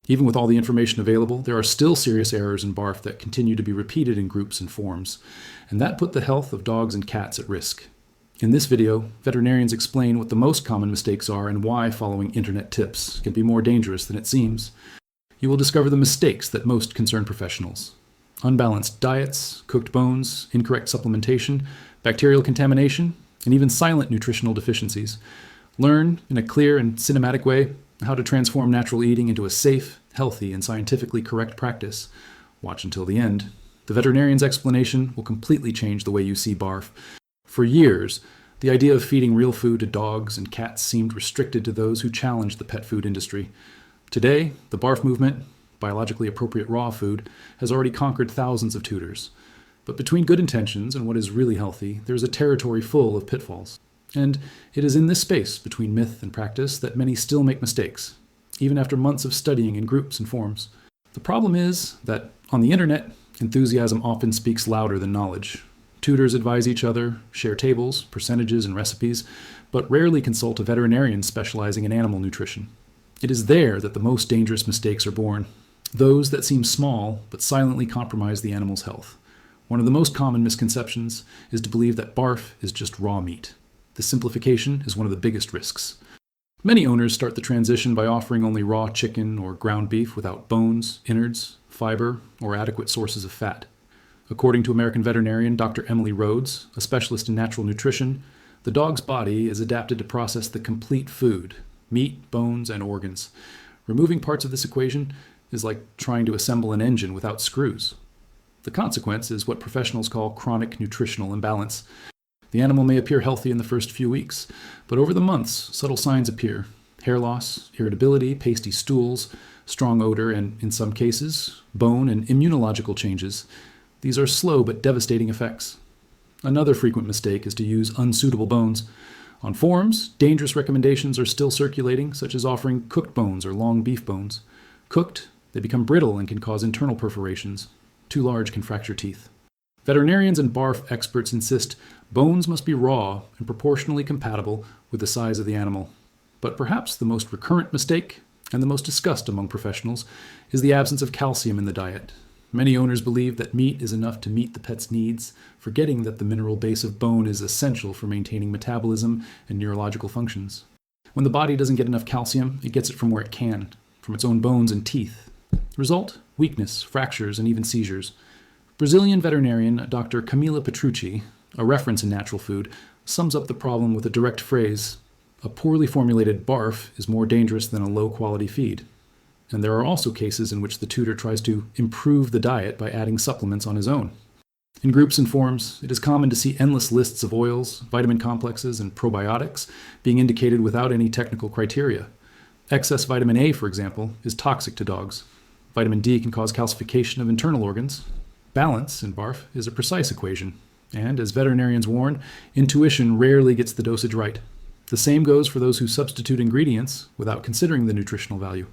Even with all the information available, there are still serious errors in BARF that continue to be repeated in groups and forums, and that put the health of dogs and cats at risk. In this video, veterinarians explain what the most common mistakes are and why following internet tips can be more dangerous than it seems. You will discover the mistakes that most concern professionals: unbalanced diets, cooked bones, incorrect supplementation, bacterial contamination, and even silent nutritional deficiencies. Learn, in a clear and cinematic way, how to transform natural eating into a safe, healthy, and scientifically correct practice. Watch until the end. The veterinarian's explanation will completely change the way you see BARF. For years, the idea of feeding real food to dogs and cats seemed restricted to those who challenged the pet food industry. Today, the BARF movement, biologically appropriate raw food, has already conquered thousands of tutors. But between good intentions and what is really healthy, there's a territory full of pitfalls. And it is in this space between myth and practice that many still make mistakes, even after months of studying in groups and forums. The problem is that, on the internet, enthusiasm often speaks louder than knowledge. Tutors advise each other, share tables, percentages, and recipes, but rarely consult a veterinarian specializing in animal nutrition. It is there that the most dangerous mistakes are born, those that seem small but silently compromise the animal's health. One of the most common misconceptions is to believe that BARF is just raw meat. This simplification is one of the biggest risks. Many owners start the transition by offering only raw chicken or ground beef without bones, innards, fiber, or adequate sources of fat. According to American veterinarian Dr. Emily Rhodes, a specialist in natural nutrition, the dog's body is adapted to process the complete food: meat, bones, and organs. Removing parts of this equation is like trying to assemble an engine without screws. The consequence is what professionals call chronic nutritional imbalance. The animal may appear healthy in the first few weeks, but over the months, subtle signs appear: hair loss, irritability, pasty stools, strong odor, and, in some cases, bone and immunological changes. These are slow but devastating effects. Another frequent mistake is to use unsuitable bones. On forums, dangerous recommendations are still circulating, such as offering cooked bones or long beef bones. Cooked, they become brittle and can cause internal perforations. Too large can fracture teeth. Veterinarians and BARF experts insist bones must be raw and proportionally compatible with the size of the animal. But perhaps the most recurrent mistake, and the most discussed among professionals, is the absence of calcium in the diet. Many owners believe that meat is enough to meet the pet's needs, forgetting that the mineral base of bone is essential for maintaining metabolism and neurological functions. When the body doesn't get enough calcium, it gets it from where it can, from its own bones and teeth. Result: weakness, fractures, and even seizures. Brazilian veterinarian Dr. Camila Petrucci, a reference in natural food, sums up the problem with a direct phrase: a poorly formulated BARF is more dangerous than a low-quality feed. And there are also cases in which the tutor tries to improve the diet by adding supplements on his own. In groups and forums, it is common to see endless lists of oils, vitamin complexes, and probiotics being indicated without any technical criteria. Excess vitamin A, for example, is toxic to dogs. Vitamin D can cause calcification of internal organs. Balance in BARF is a precise equation, and as veterinarians warn, intuition rarely gets the dosage right. The same goes for those who substitute ingredients without considering the nutritional value.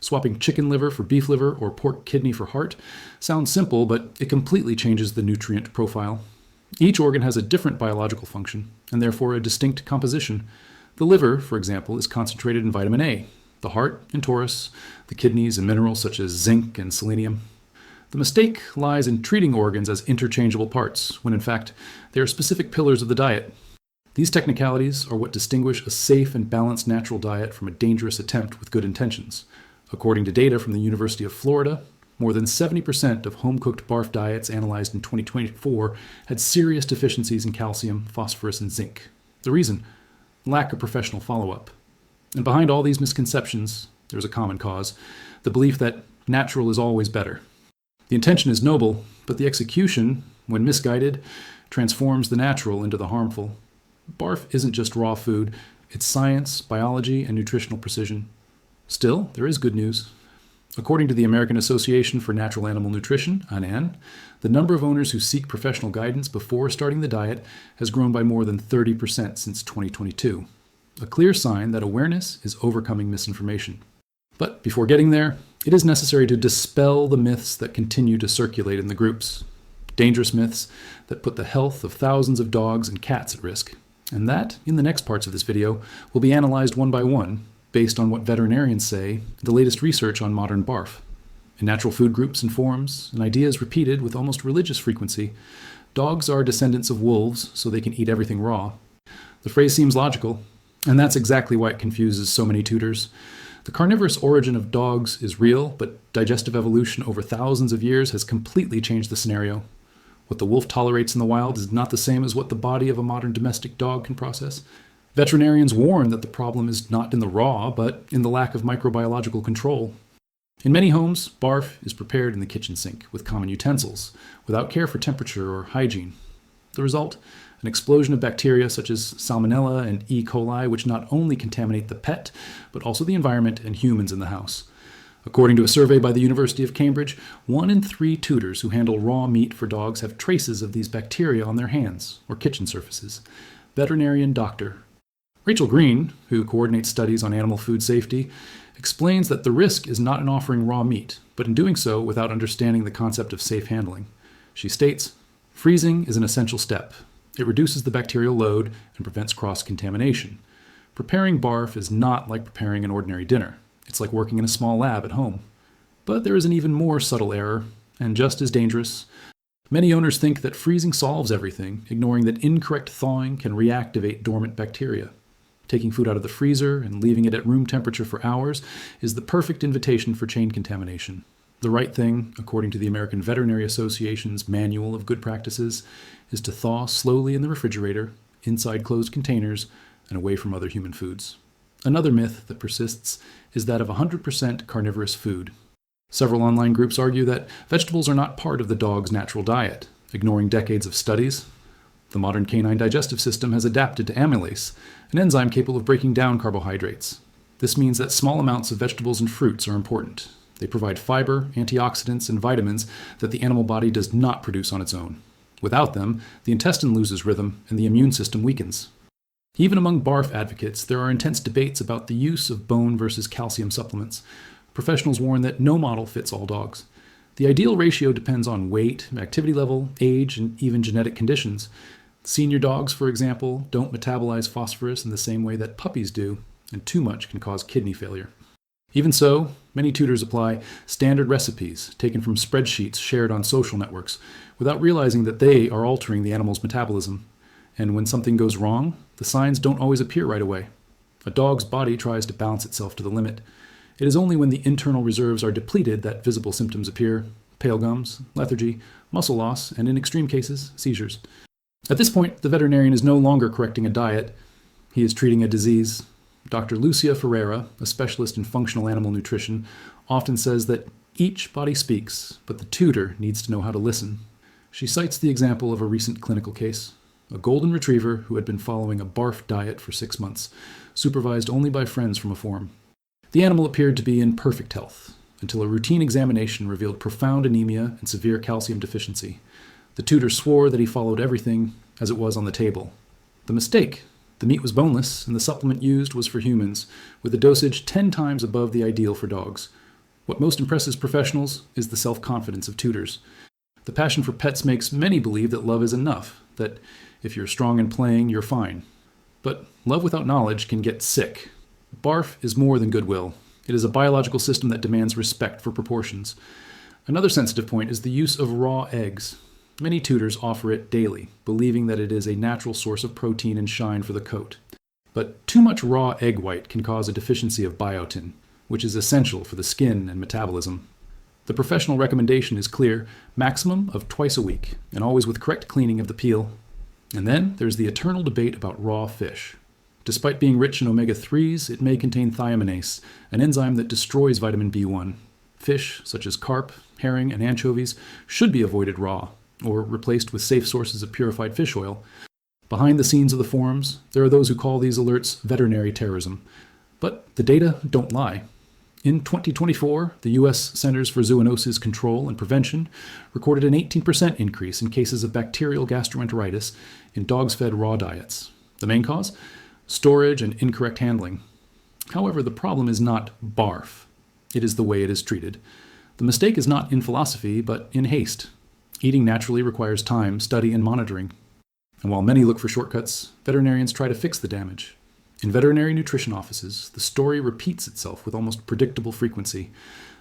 Swapping chicken liver for beef liver or pork kidney for heart sounds simple, but it completely changes the nutrient profile. Each organ has a different biological function, and therefore a distinct composition. The liver, for example, is concentrated in vitamin A, the heart in taurus, the kidneys in minerals such as zinc and selenium. The mistake lies in treating organs as interchangeable parts, when in fact they are specific pillars of the diet. These technicalities are what distinguish a safe and balanced natural diet from a dangerous attempt with good intentions. According to data from the University of Florida, more than 70% of home-cooked BARF diets analyzed in 2024 had serious deficiencies in calcium, phosphorus, and zinc. The reason? Lack of professional follow-up. And behind all these misconceptions, there's a common cause: the belief that natural is always better. The intention is noble, but the execution, when misguided, transforms the natural into the harmful. BARF isn't just raw food, it's science, biology, and nutritional precision. Still, there is good news. According to the American Association for Natural Animal Nutrition, ANAN, the number of owners who seek professional guidance before starting the diet has grown by more than 30% since 2022. A clear sign that awareness is overcoming misinformation. But before getting there, it is necessary to dispel the myths that continue to circulate in the groups. Dangerous myths that put the health of thousands of dogs and cats at risk. And that, in the next parts of this video, will be analyzed one by one, based on what veterinarians say, the latest research on modern BARF. In natural food groups and forums, an idea is repeated with almost religious frequency. Dogs are descendants of wolves, so they can eat everything raw. The phrase seems logical, and that's exactly why it confuses so many tutors. The carnivorous origin of dogs is real, but digestive evolution over thousands of years has completely changed the scenario. What the wolf tolerates in the wild is not the same as what the body of a modern domestic dog can process. Veterinarians warn that the problem is not in the raw, but in the lack of microbiological control. In many homes, BARF is prepared in the kitchen sink with common utensils, without care for temperature or hygiene. The result? An explosion of bacteria such as Salmonella and E. coli, which not only contaminate the pet, but also the environment and humans in the house. According to a survey by the University of Cambridge, 1 in 3 tutors who handle raw meat for dogs have traces of these bacteria on their hands or kitchen surfaces. Veterinarian Dr. Rachel Green, who coordinates studies on animal food safety, explains that the risk is not in offering raw meat, but in doing so without understanding the concept of safe handling. She states, freezing is an essential step. It reduces the bacterial load and prevents cross-contamination. Preparing BARF is not like preparing an ordinary dinner. It's like working in a small lab at home. But there is an even more subtle error, and just as dangerous. Many owners think that freezing solves everything, ignoring that incorrect thawing can reactivate dormant bacteria. Taking food out of the freezer and leaving it at room temperature for hours is the perfect invitation for chain contamination. The right thing, according to the American Veterinary Association's Manual of Good Practices, is to thaw slowly in the refrigerator, inside closed containers, and away from other human foods. Another myth that persists is that of 100% carnivorous food. Several online groups argue that vegetables are not part of the dog's natural diet, ignoring decades of studies. The modern canine digestive system has adapted to amylase, an enzyme capable of breaking down carbohydrates. This means that small amounts of vegetables and fruits are important. They provide fiber, antioxidants, and vitamins that the animal body does not produce on its own. Without them, the intestine loses rhythm and the immune system weakens. Even among BARF advocates, there are intense debates about the use of bone versus calcium supplements. Professionals warn that no model fits all dogs. The ideal ratio depends on weight, activity level, age, and even genetic conditions. Senior dogs, for example, don't metabolize phosphorus in the same way that puppies do, and too much can cause kidney failure. Even so, many tutors apply standard recipes taken from spreadsheets shared on social networks without realizing that they are altering the animal's metabolism. And when something goes wrong, the signs don't always appear right away. A dog's body tries to balance itself to the limit. It is only when the internal reserves are depleted that visible symptoms appear: pale gums, lethargy, muscle loss, and in extreme cases, seizures. At this point, the veterinarian is no longer correcting a diet. He is treating a disease. Dr. Lucia Ferreira, a specialist in functional animal nutrition, often says that each body speaks, but the tutor needs to know how to listen. She cites the example of a recent clinical case: a golden retriever who had been following a BARF diet for 6 months, supervised only by friends from a forum. The animal appeared to be in perfect health, until a routine examination revealed profound anemia and severe calcium deficiency. The tutor swore that he followed everything as it was on the table. The mistake: the meat was boneless, and the supplement used was for humans, with a dosage 10 times above the ideal for dogs. What most impresses professionals is the self-confidence of tutors. The passion for pets makes many believe that love is enough, that if you're strong in playing, you're fine. But love without knowledge can get sick. BARF is more than goodwill. It is a biological system that demands respect for proportions. Another sensitive point is the use of raw eggs. Many tutors offer it daily, believing that it is a natural source of protein and shine for the coat. But too much raw egg white can cause a deficiency of biotin, which is essential for the skin and metabolism. The professional recommendation is clear: maximum of twice a week, and always with correct cleaning of the peel. And then there's the eternal debate about raw fish. Despite being rich in omega-3s, it may contain thiaminase, an enzyme that destroys vitamin B1. Fish, such as carp, herring, and anchovies, should be avoided raw, or replaced with safe sources of purified fish oil. Behind the scenes of the forums, there are those who call these alerts veterinary terrorism. But the data don't lie. In 2024, the U.S. Centers for Zoonosis Control and Prevention recorded an 18% increase in cases of bacterial gastroenteritis in dogs fed raw diets. The main cause? Storage and incorrect handling. However, the problem is not BARF. It is the way it is treated. The mistake is not in philosophy, but in haste. Eating naturally requires time, study, and monitoring. And while many look for shortcuts, veterinarians try to fix the damage. In veterinary nutrition offices, the story repeats itself with almost predictable frequency.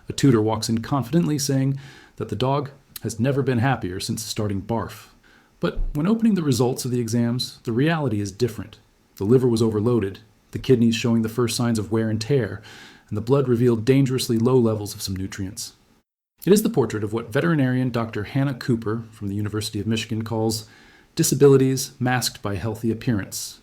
A tutor walks in confidently saying that the dog has never been happier since starting BARF. But when opening the results of the exams, the reality is different. The liver was overloaded, the kidneys showing the first signs of wear and tear, and the blood revealed dangerously low levels of some nutrients. It is the portrait of what veterinarian Dr. Hannah Cooper from the University of Michigan calls disabilities masked by healthy appearance.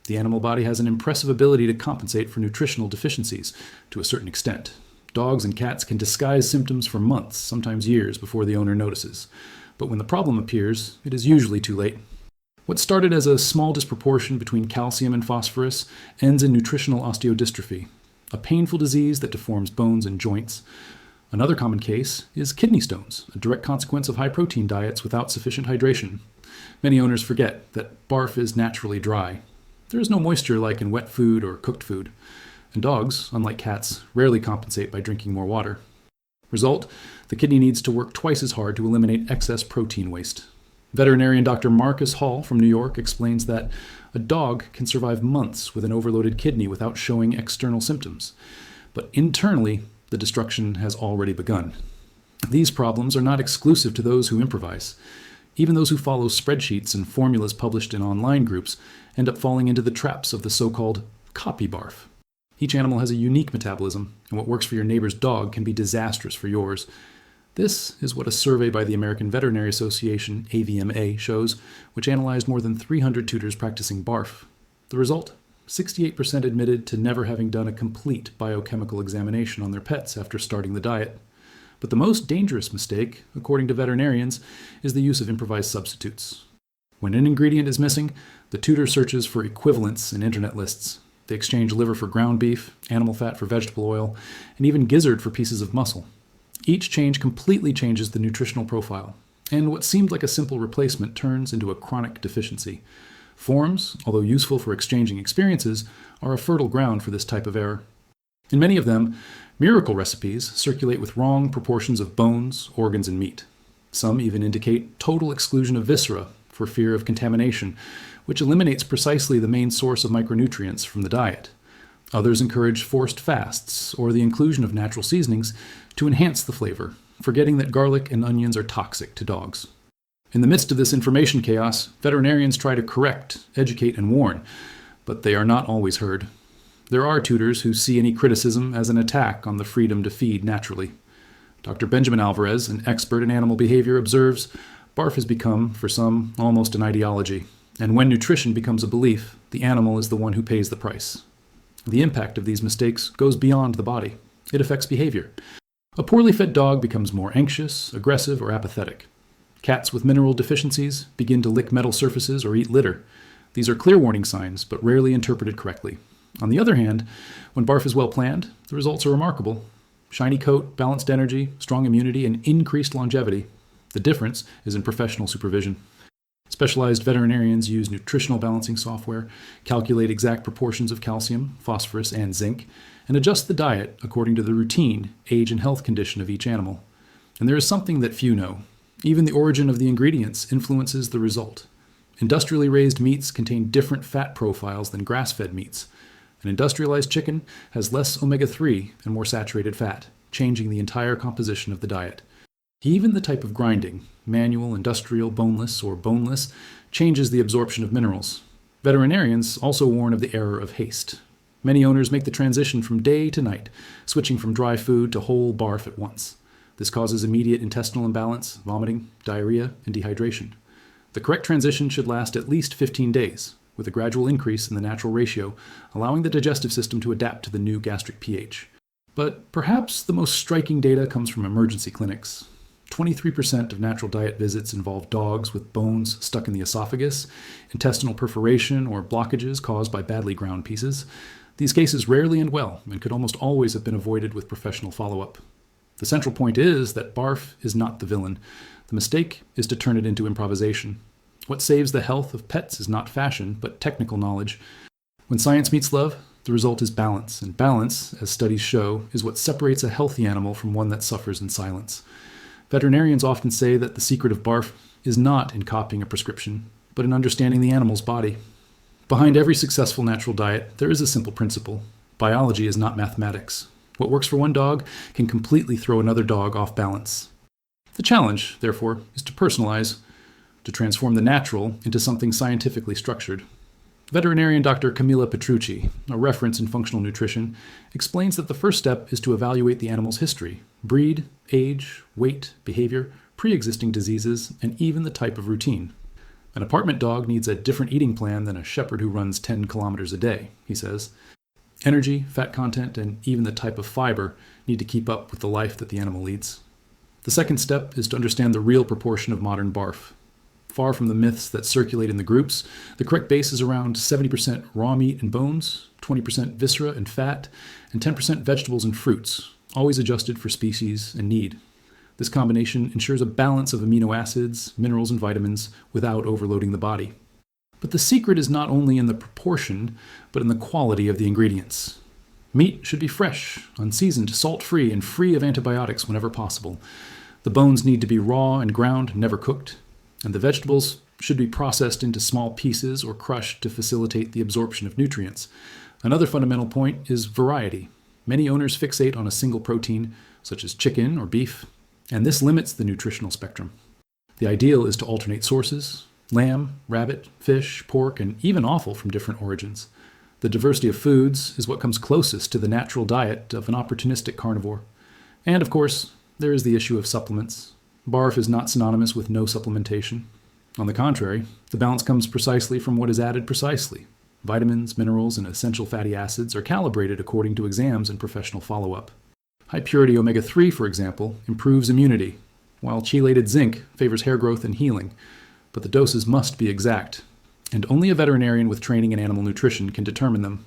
The animal body has an impressive ability to compensate for nutritional deficiencies to a certain extent. Dogs and cats can disguise symptoms for months, sometimes years, before the owner notices. But when the problem appears, it is usually too late. What started as a small disproportion between calcium and phosphorus ends in nutritional osteodystrophy, a painful disease that deforms bones and joints. Another common case is kidney stones, a direct consequence of high-protein diets without sufficient hydration. Many owners forget that BARF is naturally dry. There is no moisture like in wet food or cooked food. And dogs, unlike cats, rarely compensate by drinking more water. Result, the kidney needs to work twice as hard to eliminate excess protein waste. Veterinarian Dr. Marcus Hall from New York explains that a dog can survive months with an overloaded kidney without showing external symptoms. But internally, the destruction has already begun. These problems are not exclusive to those who improvise. Even those who follow spreadsheets and formulas published in online groups end up falling into the traps of the so-called copy BARF. Each animal has a unique metabolism, and what works for your neighbor's dog can be disastrous for yours. This is what a survey by the American Veterinary Association, AVMA, shows, which analyzed more than 300 tutors practicing BARF. The result? 68% admitted to never having done a complete biochemical examination on their pets after starting the diet. But the most dangerous mistake, according to veterinarians, is the use of improvised substitutes. When an ingredient is missing, the tutor searches for equivalents in internet lists. They exchange liver for ground beef, animal fat for vegetable oil, and even gizzard for pieces of muscle. Each change completely changes the nutritional profile, and what seemed like a simple replacement turns into a chronic deficiency. Forms, although useful for exchanging experiences, are a fertile ground for this type of error. In many of them, miracle recipes circulate with wrong proportions of bones, organs, and meat. Some even indicate total exclusion of viscera for fear of contamination, which eliminates precisely the main source of micronutrients from the diet. Others encourage forced fasts or the inclusion of natural seasonings to enhance the flavor, forgetting that garlic and onions are toxic to dogs. In the midst of this information chaos, veterinarians try to correct, educate, and warn, but they are not always heard. There are tutors who see any criticism as an attack on the freedom to feed naturally. Dr. Benjamin Alvarez, an expert in animal behavior, observes, BARF has become, for some, almost an ideology, and when nutrition becomes a belief, the animal is the one who pays the price. The impact of these mistakes goes beyond the body. It affects behavior. A poorly fed dog becomes more anxious, aggressive, or apathetic. Cats with mineral deficiencies begin to lick metal surfaces or eat litter. These are clear warning signs, but rarely interpreted correctly. On the other hand, when BARF is well planned, the results are remarkable. Shiny coat, balanced energy, strong immunity, and increased longevity. The difference is in professional supervision. Specialized veterinarians use nutritional balancing software, calculate exact proportions of calcium, phosphorus, and zinc, and adjust the diet according to the routine, age, and health condition of each animal. And there is something that few know. Even the origin of the ingredients influences the result. Industrially raised meats contain different fat profiles than grass-fed meats. An industrialized chicken has less omega-3 and more saturated fat, changing the entire composition of the diet. Even the type of grinding, manual, industrial, boneless, or boneless, changes the absorption of minerals. Veterinarians also warn of the error of haste. Many owners make the transition from day to night, switching from dry food to whole BARF at once. This causes immediate intestinal imbalance, vomiting, diarrhea, and dehydration. The correct transition should last at least 15 days, with a gradual increase in the natural ratio, allowing the digestive system to adapt to the new gastric pH. But perhaps the most striking data comes from emergency clinics. 23% of natural diet visits involve dogs with bones stuck in the esophagus, intestinal perforation, or blockages caused by badly ground pieces. These cases rarely end well and could almost always have been avoided with professional follow-up. The central point is that BARF is not the villain. The mistake is to turn it into improvisation. What saves the health of pets is not fashion, but technical knowledge. When science meets love, the result is balance, and balance, as studies show, is what separates a healthy animal from one that suffers in silence. Veterinarians often say that the secret of BARF is not in copying a prescription, but in understanding the animal's body. Behind every successful natural diet, there is a simple principle. Biology is not mathematics. What works for one dog can completely throw another dog off balance. The challenge, therefore, is to personalize, to transform the natural into something scientifically structured. Veterinarian Dr. Camilla Petrucci, a reference in functional nutrition, explains that the first step is to evaluate the animal's history, breed, age, weight, behavior, pre-existing diseases, and even the type of routine. An apartment dog needs a different eating plan than a shepherd who runs 10 kilometers a day, he says. Energy, fat content, and even the type of fiber need to keep up with the life that the animal leads. The second step is to understand the real proportion of modern BARF. Far from the myths that circulate in the groups, the correct base is around 70% raw meat and bones, 20% viscera and fat, and 10% vegetables and fruits, always adjusted for species and need. This combination ensures a balance of amino acids, minerals, and vitamins without overloading the body. But the secret is not only in the proportion, but in the quality of the ingredients. Meat should be fresh, unseasoned, salt-free, and free of antibiotics whenever possible. The bones need to be raw and ground, never cooked. And the vegetables should be processed into small pieces or crushed to facilitate the absorption of nutrients. Another fundamental point is variety. Many owners fixate on a single protein, such as chicken or beef, and this limits the nutritional spectrum. The ideal is to alternate sources: lamb, rabbit, fish, pork, and even offal from different origins. The diversity of foods is what comes closest to the natural diet of an opportunistic carnivore. And of course, there is the issue of supplements. BARF is not synonymous with no supplementation. On the contrary, the balance comes precisely from what is added precisely. Vitamins, minerals, and essential fatty acids are calibrated according to exams and professional follow-up. High-purity omega-3, for example, improves immunity, while chelated zinc favors hair growth and healing. But the doses must be exact, and only a veterinarian with training in animal nutrition can determine them.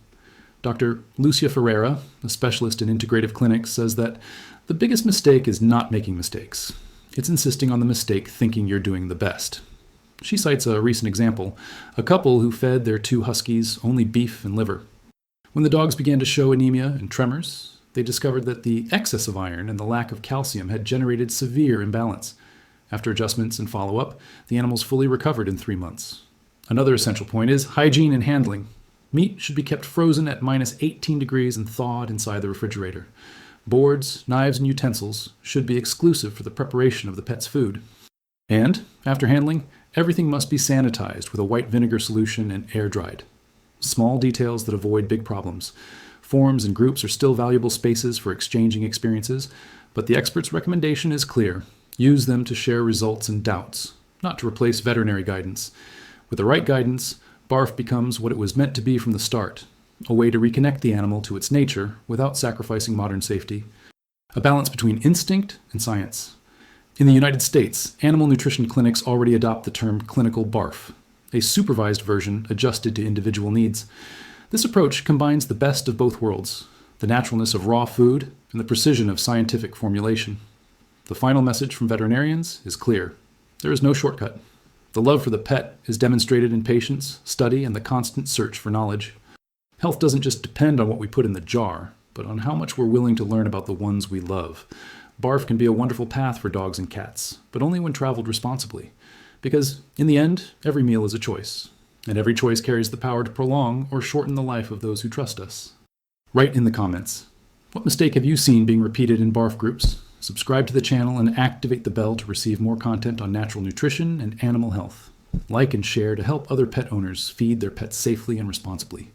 Dr. Lucia Ferreira, a specialist in integrative clinics, says that the biggest mistake is not making mistakes. It's insisting on the mistake thinking you're doing the best. She cites a recent example, a couple who fed their 2 huskies only beef and liver. When the dogs began to show anemia and tremors, they discovered that the excess of iron and the lack of calcium had generated severe imbalance. After adjustments and follow-up, the animals fully recovered in 3 months. Another essential point is hygiene and handling. Meat should be kept frozen at minus 18 degrees and thawed inside the refrigerator. Boards, knives, and utensils should be exclusive for the preparation of the pet's food. And, after handling, everything must be sanitized with a white vinegar solution and air-dried. Small details that avoid big problems. Forums and groups are still valuable spaces for exchanging experiences, but the expert's recommendation is clear. Use them to share results and doubts, not to replace veterinary guidance. With the right guidance, BARF becomes what it was meant to be from the start, a way to reconnect the animal to its nature without sacrificing modern safety, a balance between instinct and science. In the United States, animal nutrition clinics already adopt the term clinical BARF, a supervised version adjusted to individual needs. This approach combines the best of both worlds, the naturalness of raw food and the precision of scientific formulation. The final message from veterinarians is clear. There is no shortcut. The love for the pet is demonstrated in patience, study, and the constant search for knowledge. Health doesn't just depend on what we put in the jar, but on how much we're willing to learn about the ones we love. BARF can be a wonderful path for dogs and cats, but only when traveled responsibly. Because, in the end, every meal is a choice, and every choice carries the power to prolong or shorten the life of those who trust us. Write in the comments. What mistake have you seen being repeated in BARF groups? Subscribe to the channel and activate the bell to receive more content on natural nutrition and animal health. Like and share to help other pet owners feed their pets safely and responsibly.